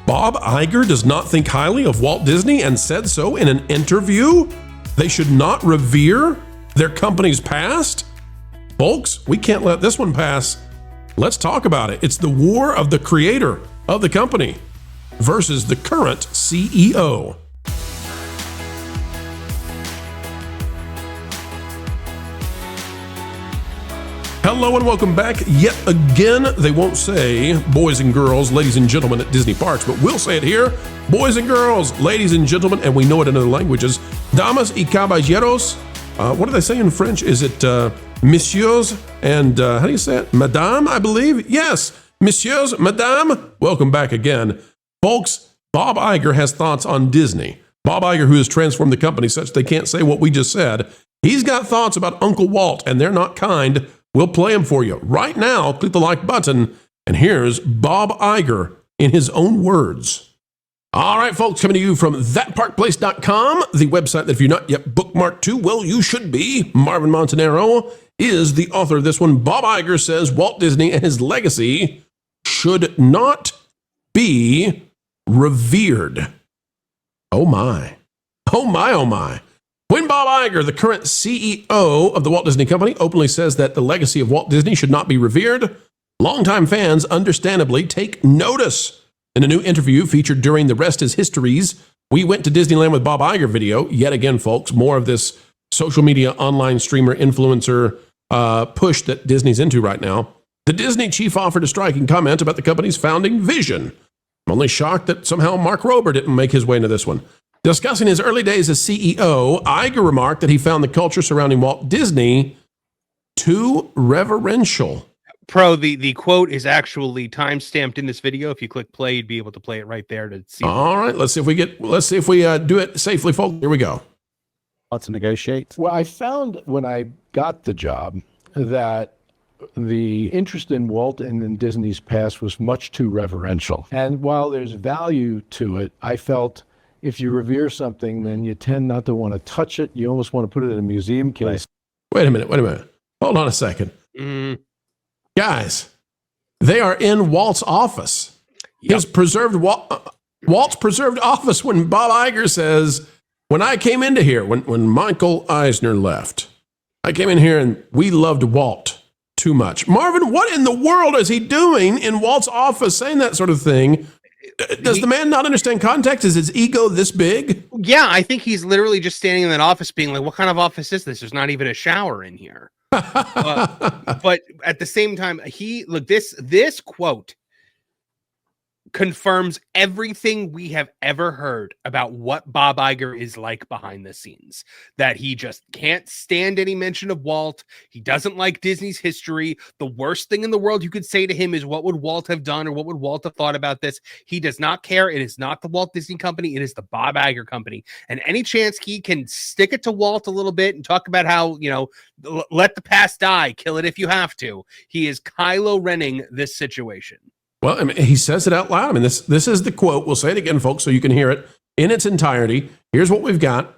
Bob Iger does not think highly of Walt Disney and said so in an interview? They should not revere their company's past? Folks, we can't let this one pass. Let's talk about it. It's the war of the creator of the company versus the current CEO. Hello and welcome back yet again. They won't say boys and girls, ladies and gentlemen at Disney parks, but we'll say it here. Boys and girls, ladies and gentlemen, and we know it in other languages. Damas y caballeros. What do they say in French? Is it messieurs and how do you say it? Madame, I believe. Yes, messieurs, madame. Welcome back again. Folks, Bob Iger has thoughts on Disney. Bob Iger, who has transformed the company such they can't say what we just said. He's got thoughts about Uncle Walt, and they're not kind. We'll play them for you. Right now, click the like button, and here's Bob Iger in his own words. All right, folks, coming to you from thatparkplace.com, the website that if you're not yet bookmarked to, well, you should be. Marvin Montanaro is the author of this one. Bob Iger says Walt Disney and his legacy should not be revered. Oh, my. Oh, my, oh, my. When Bob Iger, the current CEO of the Walt Disney Company, openly says that the legacy of Walt Disney should not be revered, longtime fans understandably take notice. In a new interview featured during The Rest is History's We Went to Disneyland with Bob Iger video, yet again, folks, more of this social media online streamer influencer push that Disney's into right now, the Disney chief offered a striking comment about the company's founding vision. I'm only shocked that somehow Mark Rober didn't make his way into this one. Discussing his early days as CEO, Iger remarked that he found the culture surrounding Walt Disney too reverential. Pro, the quote is actually time-stamped in this video. If you click play, you'd be able to play it right there to see. All right, let's see if we do it safely, folks. Here we go. Let's negotiate. Well, I found when I got the job that the interest in Walt and in Disney's past was much too reverential. And while there's value to it, I felt if you revere something, then you tend not to want to touch it. You almost want to put it in a museum case. Wait a minute. Hold on a second. Guys, they are in Walt's office. Yep. His preserved Walt's preserved office when Bob Iger says, when I came into here, when Michael Eisner left, I came in here and we loved Walt too much. Marvin, what in the world is he doing in Walt's office saying that sort of thing? Does the man not understand context? Is his ego this big? Yeah, I think he's literally just standing in that office being like, what kind of office is this? There's not even a shower in here. But at the same time, this quote confirms everything we have ever heard about what Bob Iger is like behind the scenes. That he just can't stand any mention of Walt. He doesn't like Disney's history. The worst thing in the world you could say to him is, what would Walt have done or what would Walt have thought about this? He does not care. It is not the Walt Disney Company. It is the Bob Iger Company. And any chance he can stick it to Walt a little bit and talk about how, let the past die, kill it if you have to. He is Kylo Renning this situation. Well, I mean, he says it out loud. I mean, this is the quote. We'll say it again, folks, so you can hear it in its entirety. Here's what we've got.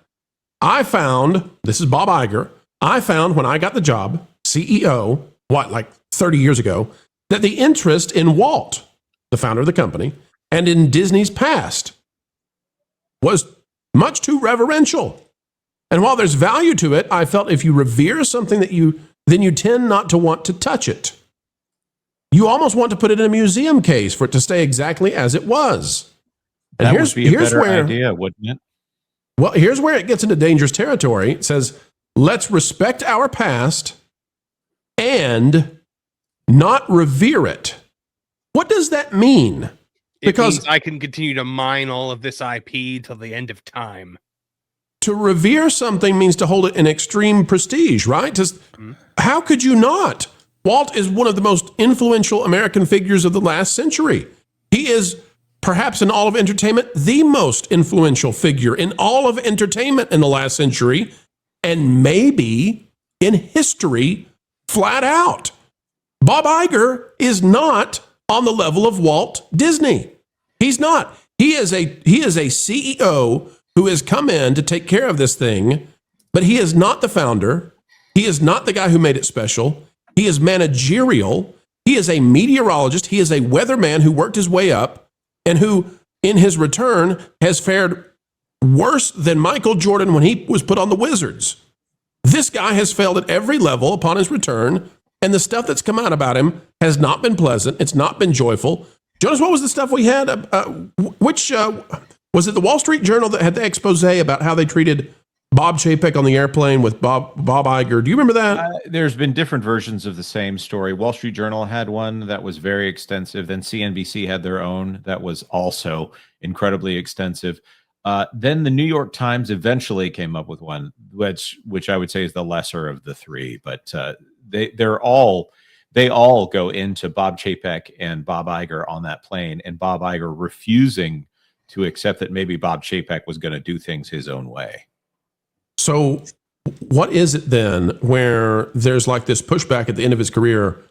This is Bob Iger. I found when I got the job, CEO, like 30 years ago, that the interest in Walt, the founder of the company, and in Disney's past was much too reverential. And while there's value to it, I felt if you revere something then you tend not to want to touch it. You almost want to put it in a museum case for it to stay exactly as it was. And that would be a better idea, wouldn't it? Well, here's where it gets into dangerous territory. It says, let's respect our past and not revere it. What does that mean? Because it means I can continue to mine all of this IP till the end of time. To revere something means to hold it in extreme prestige, right? How could you not? Walt is one of the most influential American figures of the last century. He is, perhaps in all of entertainment, the most influential figure in all of entertainment in the last century, and maybe in history, flat out. Bob Iger is not on the level of Walt Disney. He's not. He is a CEO who has come in to take care of this thing, but he is not the founder. He is not the guy who made it special. He is managerial. He is a meteorologist. He is a weatherman who worked his way up and who in his return has fared worse than Michael Jordan when he was put on the Wizards. This guy has failed at every level upon his return, and the stuff that's come out about him has not been pleasant. It's not been joyful. Jonas, what was the stuff we had? Was it the Wall Street Journal that had the expose about how they treated Bob Chapek on the airplane with Bob Iger? Do you remember that? There's been different versions of the same story. Wall Street Journal had one that was very extensive. Then CNBC had their own that was also incredibly extensive. Then the New York Times eventually came up with one, which I would say is the lesser of the three. But they all go into Bob Chapek and Bob Iger on that plane, and Bob Iger refusing to accept that maybe Bob Chapek was going to do things his own way. So what is it then where there's like this pushback at the end of his career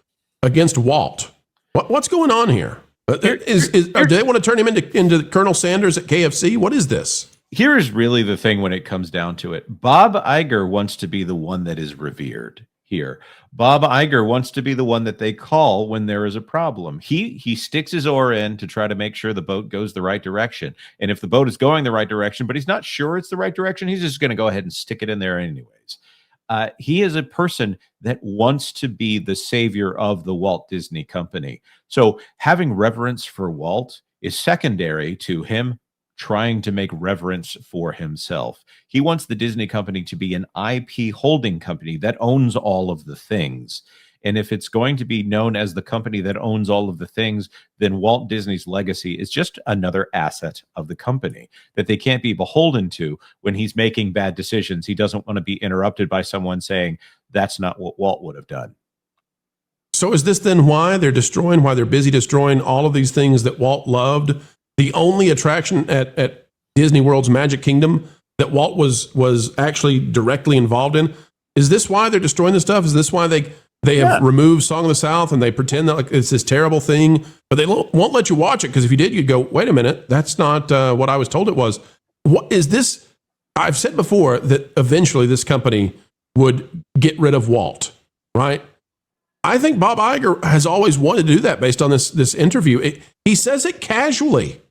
against Walt? What's going on here? Do they want to turn him into Colonel Sanders at KFC? What is this? Here is really the thing when it comes down to it. Bob Iger wants to be the one that is revered here. Bob Iger wants to be the one that they call when there is a problem. He sticks his oar in to try to make sure the boat goes the right direction. And if the boat is going the right direction, but he's not sure it's the right direction, he's just going to go ahead and stick it in there anyways. He is a person that wants to be the savior of the Walt Disney Company. So having reverence for Walt is secondary to him trying to make reverence for himself. He wants the Disney company to be an IP holding company that owns all of the things. And if it's going to be known as the company that owns all of the things, then Walt Disney's legacy is just another asset of the company that they can't be beholden to when he's making bad decisions. He doesn't want to be interrupted by someone saying, that's not what Walt would have done. So is this then why they're busy destroying all of these things that Walt loved? The only attraction at Disney World's Magic Kingdom that Walt was actually directly involved in. Is this why they're destroying this stuff? Is this why they have removed Song of the South and they pretend that like it's this terrible thing, but they won't let you watch it? Because if you did, you'd go, wait a minute, that's not what I was told it was. What is this? I've said before that eventually this company would get rid of Walt, right? I think Bob Iger has always wanted to do that based on this interview. He says it casually.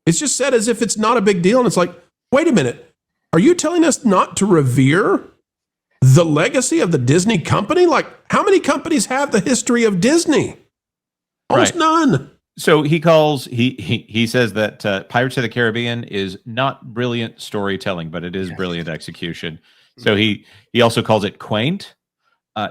It's just said as if it's not a big deal. And it's like, wait a minute. Are you telling us not to revere the legacy of the Disney company? Like, how many companies have the history of Disney? Almost none. So he says that Pirates of the Caribbean is not brilliant storytelling, but it is brilliant execution. So he also calls it quaint.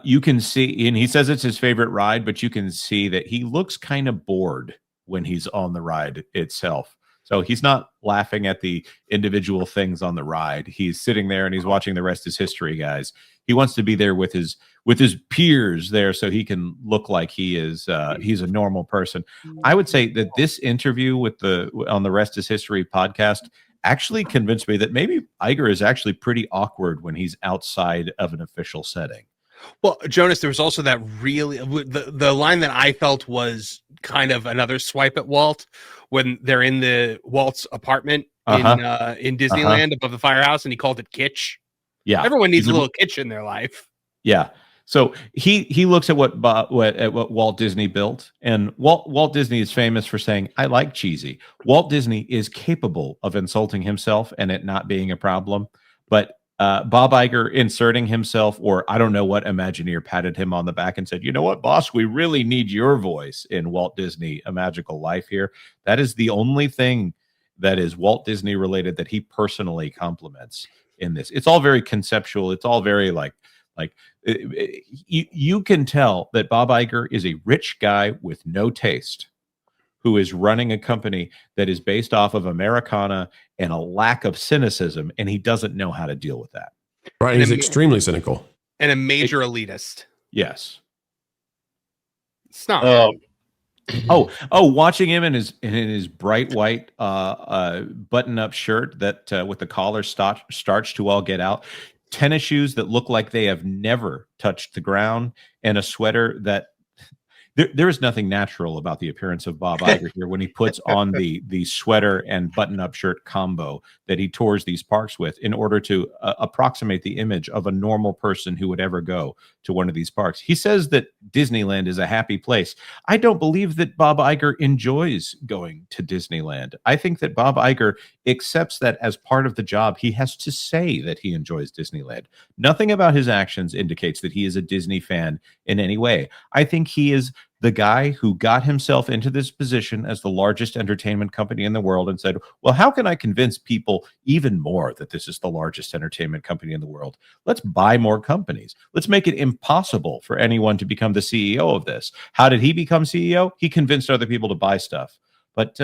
You can see, and he says it's his favorite ride, but you can see that he looks kind of bored when he's on the ride itself. So he's not laughing at the individual things on the ride. He's sitting there and he's watching the rest is history, guys. He wants to be there with his peers there so he can look like he's a normal person. I would say that this interview on the Rest is History podcast actually convinced me that maybe Iger is actually pretty awkward when he's outside of an official setting. Well, Jonas, there was also that really the line that I felt was kind of another swipe at Walt when they're in the Walt's apartment in Disneyland above the firehouse, and he called it kitsch. Yeah, everyone needs a little kitsch in their life. Yeah, so he looks at what Walt Disney built, and Walt Disney is famous for saying, "I like cheesy." Walt Disney is capable of insulting himself and it not being a problem, but Bob Iger inserting himself, or I don't know what Imagineer patted him on the back and said, you know what, boss, we really need your voice in Walt Disney, A Magical Life here. That is the only thing that is Walt Disney related that he personally compliments in this. It's all very conceptual. It's all very you can tell that Bob Iger is a rich guy with no taste who is running a company that is based off of Americana and a lack of cynicism, and he doesn't know how to deal with that. Right, he's extremely cynical. And a major elitist. Yes. Stop. Watching him in his bright white button-up shirt that with the collar starched to all get out, tennis shoes that look like they have never touched the ground, and a sweater that there is nothing natural about the appearance of Bob Iger here when he puts on the sweater and button-up shirt combo that he tours these parks with in order to approximate the image of a normal person who would ever go to one of these parks. He says that Disneyland is a happy place. I don't believe that Bob Iger enjoys going to Disneyland. I think that Bob Iger accepts that as part of the job. He has to say that he enjoys Disneyland. Nothing about his actions indicates that he is a Disney fan in any way. I think he is the guy who got himself into this position as the largest entertainment company in the world and said, well, how can I convince people even more that this is the largest entertainment company in the world? Let's buy more companies. Let's make it impossible for anyone to become the CEO of this. How did he become CEO? He convinced other people to buy stuff. But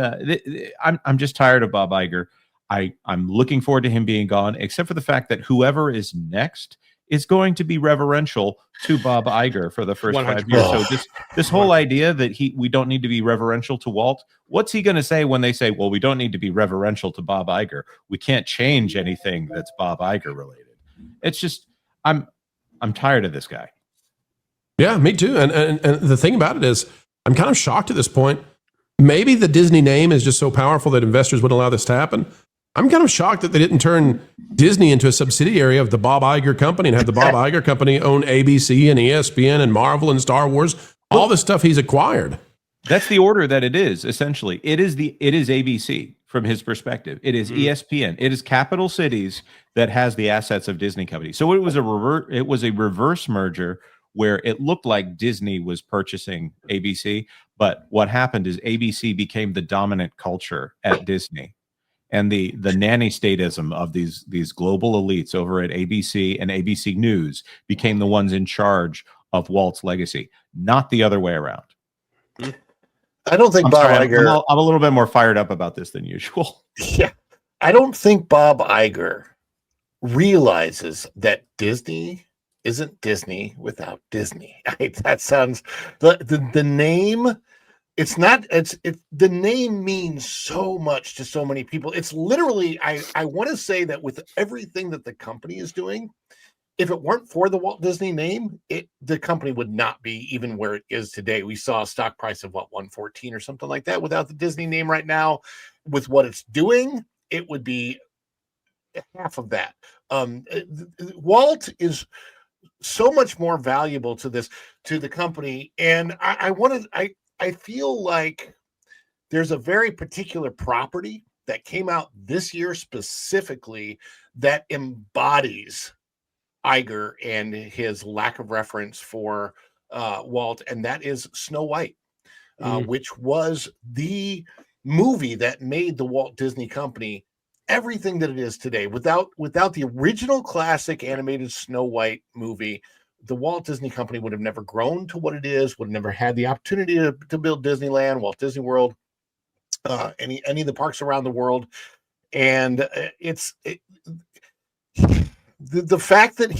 I'm just tired of Bob Iger. I'm looking forward to him being gone, except for the fact that whoever is next is going to be reverential to Bob Iger for the first 5 years. So this whole idea that we don't need to be reverential to Walt, what's he going to say when they say, well, we don't need to be reverential to Bob Iger? We can't change anything that's Bob Iger related. It's just, I'm tired of this guy. Yeah, me too. And the thing about it is, I'm kind of shocked at this point. Maybe the Disney name is just so powerful that investors wouldn't allow this to happen. I'm kind of shocked that they didn't turn Disney into a subsidiary of the Bob Iger company and have the Bob Iger company own ABC and ESPN and Marvel and Star Wars, all the stuff he's acquired. That's the order that it is, essentially. It is ABC from his perspective. It is ESPN. It is Capital Cities that has the assets of Disney company. So it was a reverse merger where it looked like Disney was purchasing ABC, but what happened is ABC became the dominant culture at Disney. And the nanny statism of these global elites over at ABC and ABC News became the ones in charge of Walt's legacy, not the other way around. I don't think Bob Iger. I'm a little bit more fired up about this than usual. Yeah, I don't think Bob Iger realizes that Disney isn't Disney without Disney. That sounds the name. It's not. It's the name means so much to so many people. It's literally. I want to say that with everything that the company is doing, if it weren't for the Walt Disney name, the company would not be even where it is today. We saw a stock price of what, 114 or something like that. Without the Disney name right now, with what it's doing, it would be half of that. Walt is so much more valuable to the company, and I feel like there's a very particular property that came out this year specifically that embodies Iger and his lack of reference for Walt, and that is Snow White, which was the movie that made the Walt Disney Company everything that it is today. Without the original classic animated Snow White movie, the Walt Disney Company would have never grown to what it is, would have never had the opportunity to build Disneyland, Walt Disney World, any of the parks around the world. And the fact that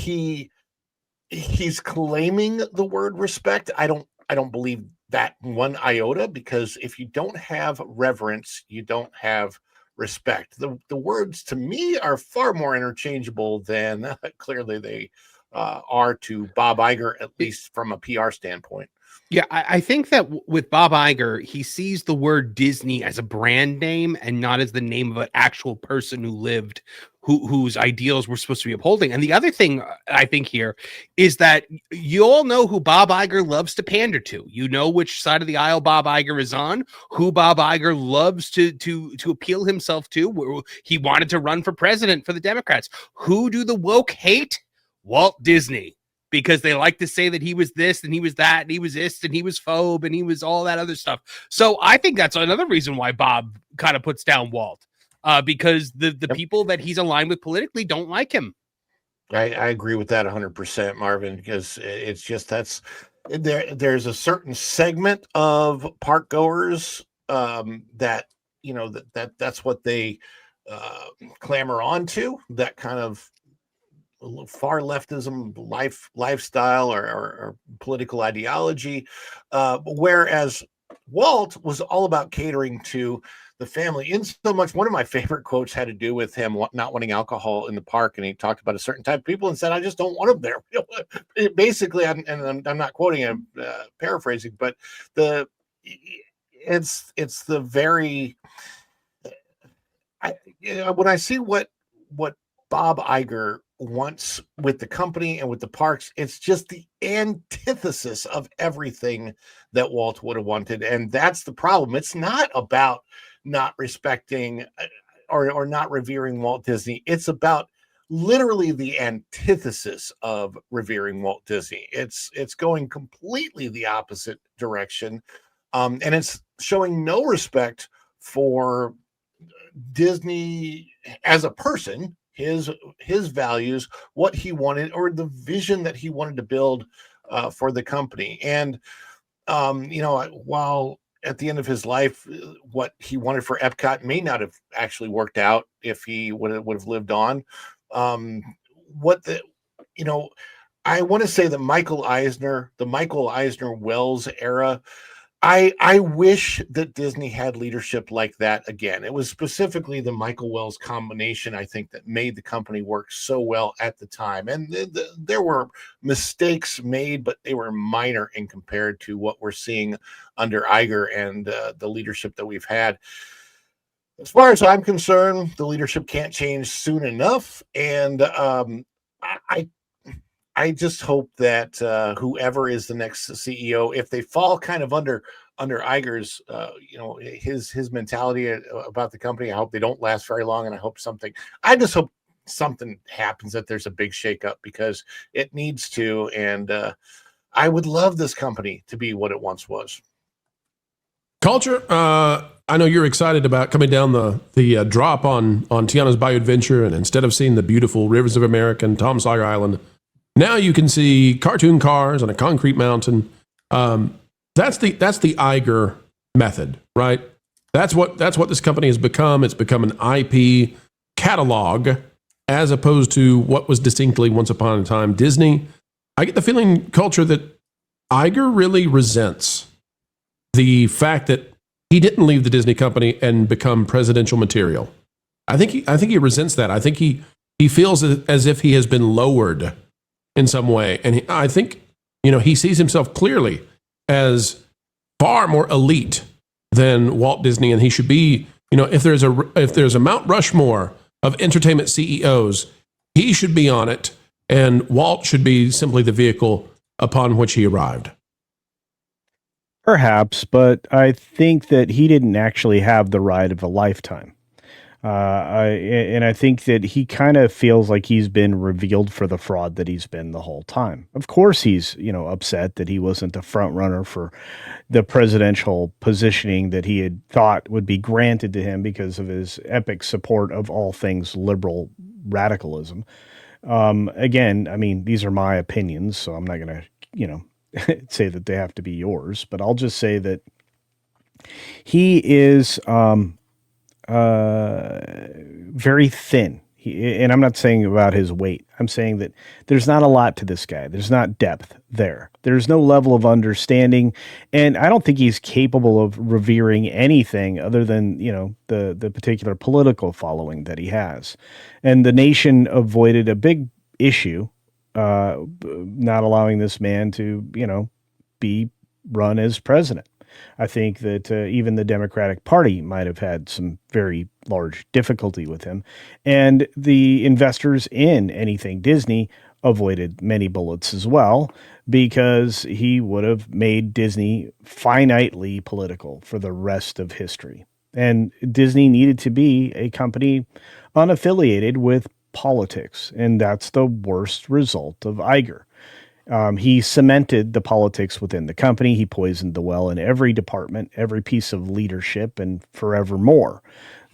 he's claiming the word respect, I don't believe that one iota, because if you don't have reverence, you don't have respect. The words to me are far more interchangeable than clearly they are to Bob Iger, at least from a PR standpoint. Yeah, I think that with Bob Iger, he sees the word Disney as a brand name and not as the name of an actual person who lived, whose ideals we're supposed to be upholding. And the other thing I think here is that you all know who Bob Iger loves to pander to. You know which side of the aisle Bob Iger is on, who Bob Iger loves to appeal himself to. He wanted to run for president for the Democrats. Who do the woke hate? Walt Disney. Because they like to say that he was this and he was that and he was this and he was phobe and he was all that other stuff. So I think that's another reason why Bob kind of puts down Walt, because the people that he's aligned with politically don't like him. I agree with that 100%, Marvin, because it's just there's a certain segment of park goers that that's what they clamor onto, that kind of far leftism lifestyle or political ideology, whereas Walt was all about catering to the family in so much. One of my favorite quotes had to do with him not wanting alcohol in the park, and he talked about a certain type of people and said, "I just don't want them there." Basically, I'm not quoting, I'm paraphrasing, but it's the very. When I see what Bob Iger wants with the company and with the parks, it's just the antithesis of everything that Walt would have wanted, and that's the problem. It's not about not respecting or not revering Walt Disney. It's about literally the antithesis of revering Walt Disney. It's going completely the opposite direction, and it's showing no respect for Disney as a person, his values, what he wanted, or the vision that he wanted to build for the company. And while at the end of his life, what he wanted for Epcot may not have actually worked out if he would have lived on. I want to say that the Michael Eisner Wells era, I wish that Disney had leadership like that again. It was specifically the Michael Wells combination, I think, that made the company work so well at the time. And there were mistakes made, but they were minor in compared to what we're seeing under Iger and the leadership that we've had. As far as I'm concerned, the leadership can't change soon enough. And I just hope that whoever is the next CEO, if they fall kind of under Iger's, his mentality about the company, I hope they don't last very long. And I just hope something happens, that there's a big shakeup, because it needs to. And I would love this company to be what it once was. Culture, I know you're excited about coming down the drop on Tiana's Bayou Adventure, and instead of seeing the beautiful rivers of America and Tom Sawyer Island, now you can see cartoon cars on a concrete mountain. That's the Iger method, right? That's what this company has become. It's become an IP catalog, as opposed to what was distinctly once upon a time Disney. I get the feeling, Culture, that Iger really resents the fact that he didn't leave the Disney company and become presidential material. I think he resents that. I think he feels as if he has been lowered in some way. And I think, he sees himself clearly as far more elite than Walt Disney. And he should be, if there's a Mount Rushmore of entertainment CEOs, he should be on it. And Walt should be simply the vehicle upon which he arrived. Perhaps, but I think that he didn't actually have the ride of a lifetime. I think that he kind of feels like he's been revealed for the fraud that he's been the whole time. Of course, he's, upset that he wasn't the front runner for the presidential positioning that he had thought would be granted to him because of his epic support of all things liberal radicalism. Again, I mean, these are my opinions, so I'm not going to, say that they have to be yours, but I'll just say that he is very thin. And I'm not saying about his weight. I'm saying that there's not a lot to this guy. There's not depth there. There's no level of understanding. And I don't think he's capable of revering anything other than, the particular political following that he has. And the nation avoided a big issue, not allowing this man to, be run as president. I think that even the Democratic Party might have had some very large difficulty with him. And the investors in anything Disney avoided many bullets as well, because he would have made Disney finitely political for the rest of history. And Disney needed to be a company unaffiliated with politics. And that's the worst result of Iger. He cemented the politics within the company. He poisoned the well in every department, every piece of leadership, and forevermore.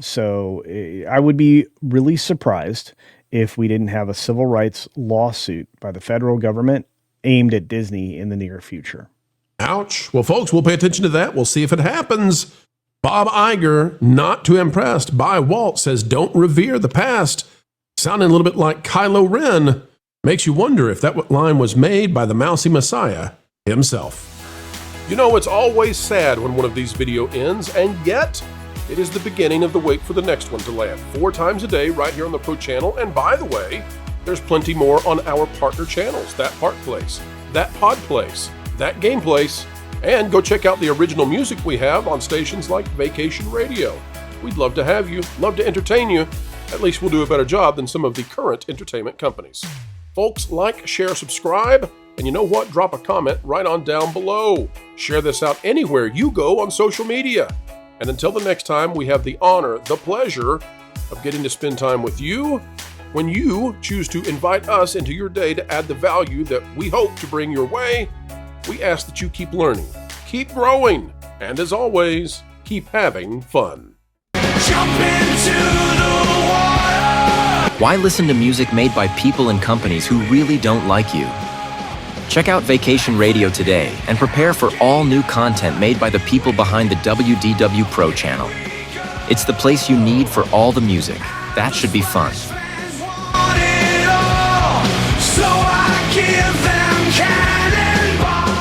So I would be really surprised if we didn't have a civil rights lawsuit by the federal government aimed at Disney in the near future. Ouch. Well, folks, we'll pay attention to that. We'll see if it happens. Bob Iger, not too impressed by Walt, says don't revere the past. Sounding a little bit like Kylo Ren. Makes you wonder if that line was made by the mousy messiah himself. It's always sad when one of these videos ends, and yet It is the beginning of the wait for the next one to land 4 times a day right here on the Pro Channel. And by the way, there's plenty more on our partner channels, That Park Place, That Pod Place, That Game Place, and go check out the original music we have on stations like Vacation Radio. We'd love to have you, love to entertain you. At least we'll do a better job than some of the current entertainment companies. Folks, like, share, subscribe, and you know what? Drop a comment right on down below. Share this out anywhere you go on social media. And until the next time, we have the honor, the pleasure of getting to spend time with you when you choose to invite us into your day to add the value that we hope to bring your way. We ask that you keep learning, keep growing, and as always, keep having fun. Jump into the water. Why listen to music made by people and companies who really don't like you? Check out Vacation Radio today and prepare for all new content made by the people behind the WDW Pro Channel. It's the place you need for all the music. That should be fun. So I give them cannonball.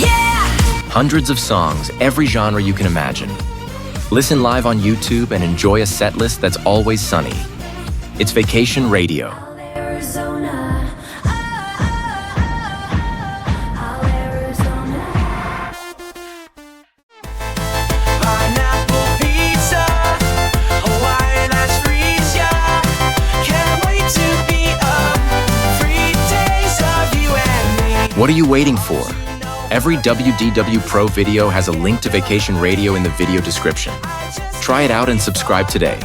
Yeah. Hundreds of songs, every genre you can imagine. Listen live on YouTube and enjoy a set list that's always sunny. It's Vacation Radio. Arizona. Pineapple pizza, Hawaiian ice freeze, yeah. Can't wait to be up. 3 days of you and me. What are you waiting for? Every WDW Pro video has a link to Vacation Radio in the video description. Try it out and subscribe today.